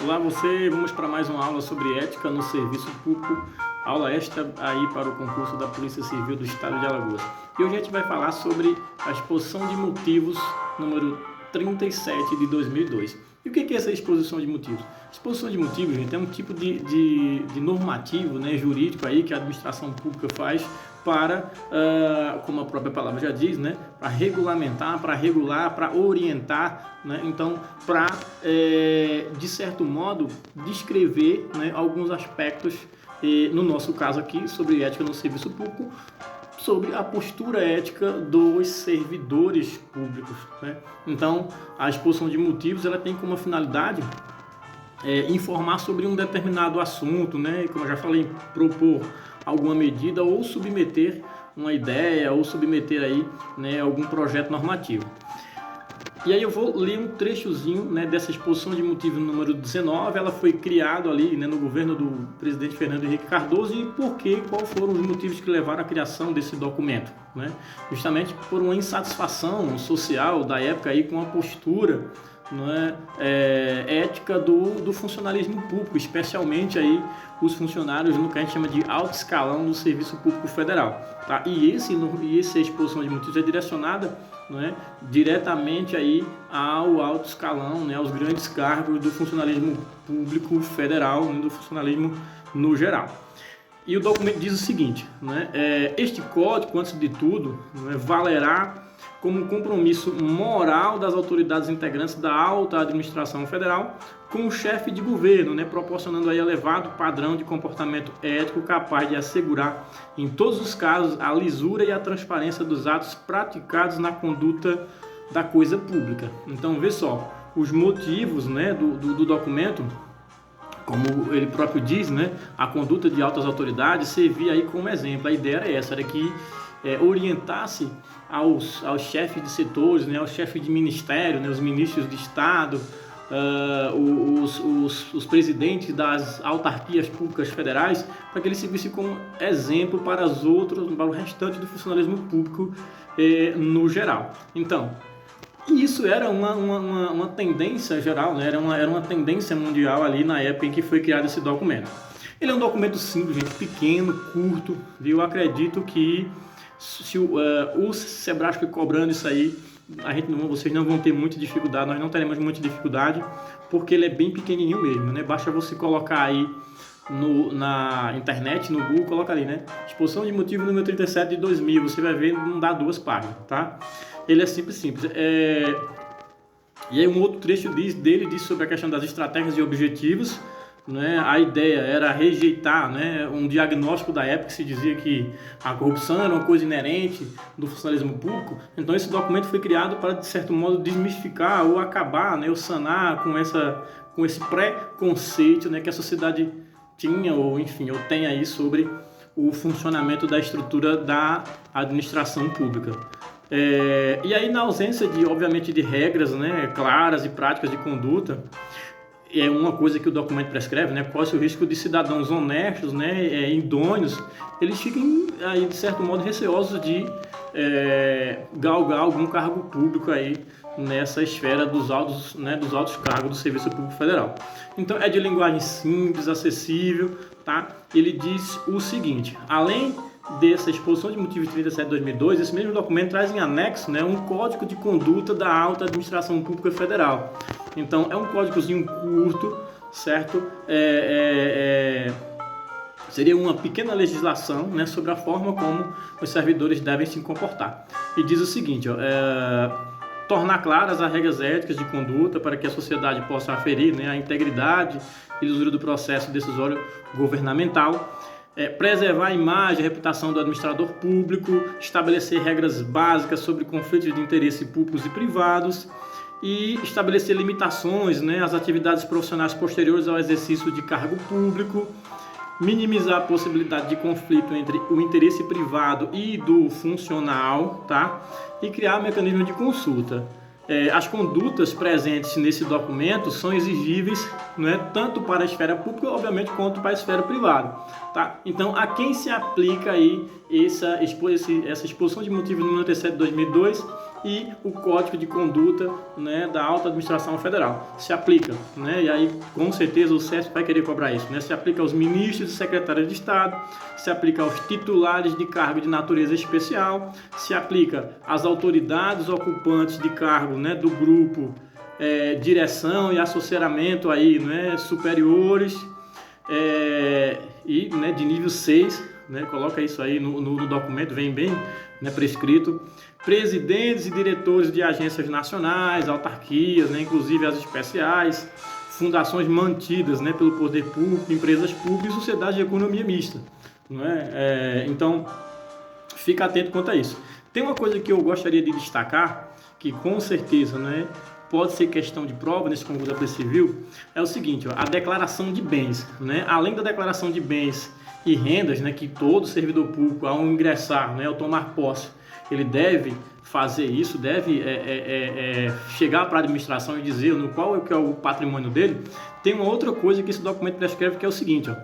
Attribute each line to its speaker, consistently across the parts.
Speaker 1: Olá você, vamos para mais uma aula sobre ética no serviço público, aula esta aí para o concurso da Polícia Civil do Estado de Alagoas. E hoje a gente vai falar sobre a exposição de motivos número 37 de 2002. E o que é essa exposição de motivos? Exposição de motivos, gente, é um tipo de normativo, né, jurídico aí que a administração pública faz para, como a própria palavra já diz, né, para regulamentar, para regular, para orientar, né, então para, de certo modo, descrever, né, alguns aspectos, no nosso caso aqui, sobre ética no serviço público, sobre a postura ética dos servidores públicos, né? Então, a exposição de motivos ela tem como finalidade informar sobre um determinado assunto, né? Como eu já falei, propor alguma medida ou submeter uma ideia ou submeter aí, né, algum projeto normativo. E aí eu vou ler um trechozinho, né, dessa exposição de motivo número 19, ela foi criada ali, né, no governo do presidente Fernando Henrique Cardoso e quais foram os motivos que levaram à criação desse documento, né? Justamente por uma insatisfação social da época aí com a postura, né, ética do funcionalismo público, especialmente aí os funcionários no que a gente chama de alto escalão do Serviço Público Federal, tá? E essa exposição de motivos é direcionada, né, diretamente aí ao alto escalão, né, aos grandes cargos do funcionalismo público federal, né, do funcionalismo no geral. E o documento diz o seguinte, né, este código, antes de tudo, né, valerá como um compromisso moral das autoridades integrantes da alta administração federal com o chefe de governo, né, proporcionando aí elevado padrão de comportamento ético capaz de assegurar, em todos os casos, a lisura e a transparência dos atos praticados na conduta da coisa pública. Então, vê só, os motivos, né, do documento, como ele próprio diz, né, a conduta de altas autoridades servia aí como exemplo. A ideia era essa, era que orientasse aos chefes de setores, né, aos chefes de ministério, né, os ministros de Estado, os presidentes das autarquias públicas federais, para que eles servissem como exemplo para para o restante do funcionalismo público no geral. Então, isso era uma tendência geral, né? Era uma tendência mundial ali na época em que foi criado esse documento. Ele é um documento simples, gente, pequeno, curto, viu? Eu acredito que se o Sebrasco cobrando isso aí, vocês não vão ter muita dificuldade, nós não teremos muita dificuldade, porque ele é bem pequenininho mesmo, né? Basta você colocar aí na internet, no Google, coloca ali, né? Exposição de motivo número 37 de 2000, você vai ver, não dá 2 páginas, tá? Ele é simples. E aí um outro trecho dele diz sobre a questão das estratégias e objetivos, né? A ideia era rejeitar, né, um diagnóstico da época que se dizia que a corrupção era uma coisa inerente do funcionalismo público. Então esse documento foi criado para, de certo modo, desmistificar ou acabar, né, ou sanar com esse preconceito, né, que a sociedade tinha ou tem aí sobre o funcionamento da estrutura da administração pública. E aí, na ausência obviamente de regras, né, claras e práticas de conduta, é uma coisa que o documento prescreve, né, corre o risco de cidadãos honestos, né, idôneos, eles fiquem aí, de certo modo, receosos de galgar algum cargo público aí nessa esfera dos altos cargos do Serviço Público Federal. Então é de linguagem simples, acessível, tá? Ele diz o seguinte: além dessa exposição de motivos 37 de 2002, esse mesmo documento traz em anexo, né, um código de conduta da alta administração pública federal. Então é um códigozinho curto, certo? Seria uma pequena legislação, né, sobre a forma como os servidores devem se comportar. E diz o seguinte, tornar claras as regras éticas de conduta para que a sociedade possa aferir, né, a integridade e lisura do processo decisório governamental, preservar a imagem e a reputação do administrador público, estabelecer regras básicas sobre conflitos de interesse públicos e privados e estabelecer limitações, né, às atividades profissionais posteriores ao exercício de cargo público, minimizar a possibilidade de conflito entre o interesse privado e do funcional, tá? E criar mecanismos de consulta. As condutas presentes nesse documento são exigíveis, né, tanto para a esfera pública, obviamente, quanto para a esfera privada, tá? Então, a quem se aplica aí essa exposição de motivos número 37 de 2002 e o Código de Conduta, né, da Alta Administração Federal. Se aplica, né, e aí com certeza o CESP vai querer cobrar isso, né, se aplica aos ministros e secretários de Estado, se aplica aos titulares de cargo de natureza especial, se aplica às autoridades ocupantes de cargo, né, do grupo direção e assessoramento aí, né, superiores e, né, de nível 6, né, coloca isso aí no documento, vem bem, né, prescrito. Presidentes e diretores de agências nacionais, autarquias, né, inclusive as especiais, fundações mantidas, né, pelo poder público, empresas públicas e sociedades de economia mista. Não é? Então, fica atento quanto a isso. Tem uma coisa que eu gostaria de destacar, que com certeza, né, pode ser questão de prova nesse concurso da Polícia Civil, é o seguinte, ó, a declaração de bens, né? Além da declaração de bens e rendas, né, que todo servidor público, ao ingressar, né, ao tomar posse, ele deve fazer isso, deve chegar para a administração e dizer qual é o patrimônio dele. Tem uma outra coisa que esse documento prescreve, que é o seguinte, ó,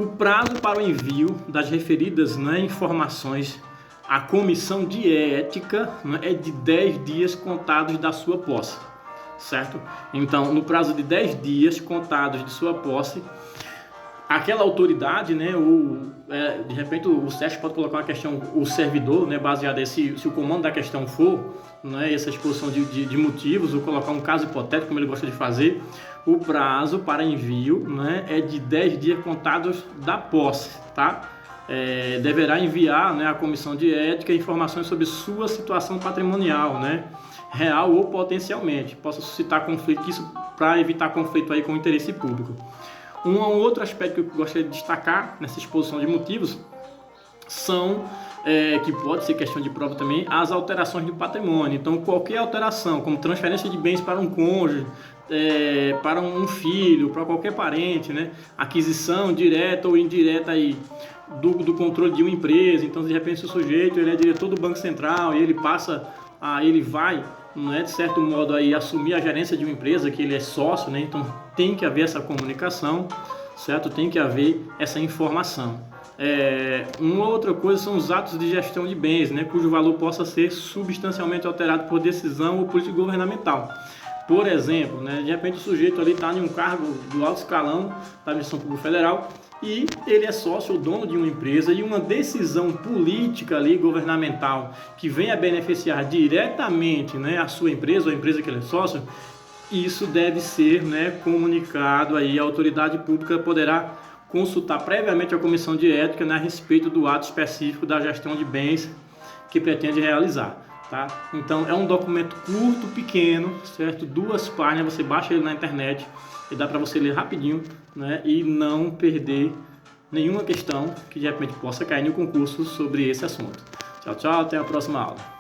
Speaker 1: o prazo para o envio das referidas, né, informações à comissão de ética, né, é de 10 dias contados da sua posse, certo? Então, no prazo de 10 dias contados de sua posse, aquela autoridade, né, de repente o SESC pode colocar uma questão, o servidor, né, baseado em se o comando da questão for, né, essa exposição de motivos, ou colocar um caso hipotético, como ele gosta de fazer, o prazo para envio, né, é de 10 dias contados da posse, tá? Deverá enviar, né, à comissão de ética informações sobre sua situação patrimonial, né, real ou potencialmente, possa suscitar conflito, isso para evitar conflito aí com o interesse público. Um outro aspecto que eu gostaria de destacar nessa exposição de motivos são, que pode ser questão de prova também, as alterações do patrimônio. Então, qualquer alteração, como transferência de bens para um cônjuge, para um filho, para qualquer parente, né? Aquisição direta ou indireta aí do controle de uma empresa. Então, de repente, o sujeito ele é diretor do Banco Central e ele vai, não é, de certo modo, aí, assumir a gerência de uma empresa que ele é sócio, né? Então tem que haver essa comunicação, certo? Tem que haver essa informação. Uma outra coisa são os atos de gestão de bens, né? Cujo valor possa ser substancialmente alterado por decisão ou política governamental. Por exemplo, né? De repente o sujeito ali está em um cargo do alto escalão da Administração Pública Federal e ele é sócio ou dono de uma empresa e uma decisão política ali, governamental, que venha beneficiar diretamente, né, a sua empresa ou a empresa que ele é sócio, isso deve ser, né, comunicado aí, a autoridade pública poderá consultar previamente a comissão de ética, né, a respeito do ato específico da gestão de bens que pretende realizar. Tá? Então é um documento curto, pequeno, certo? 2 páginas, você baixa ele na internet e dá para você ler rapidinho, né? E não perder nenhuma questão que de repente possa cair no concurso sobre esse assunto. Tchau, tchau, até a próxima aula.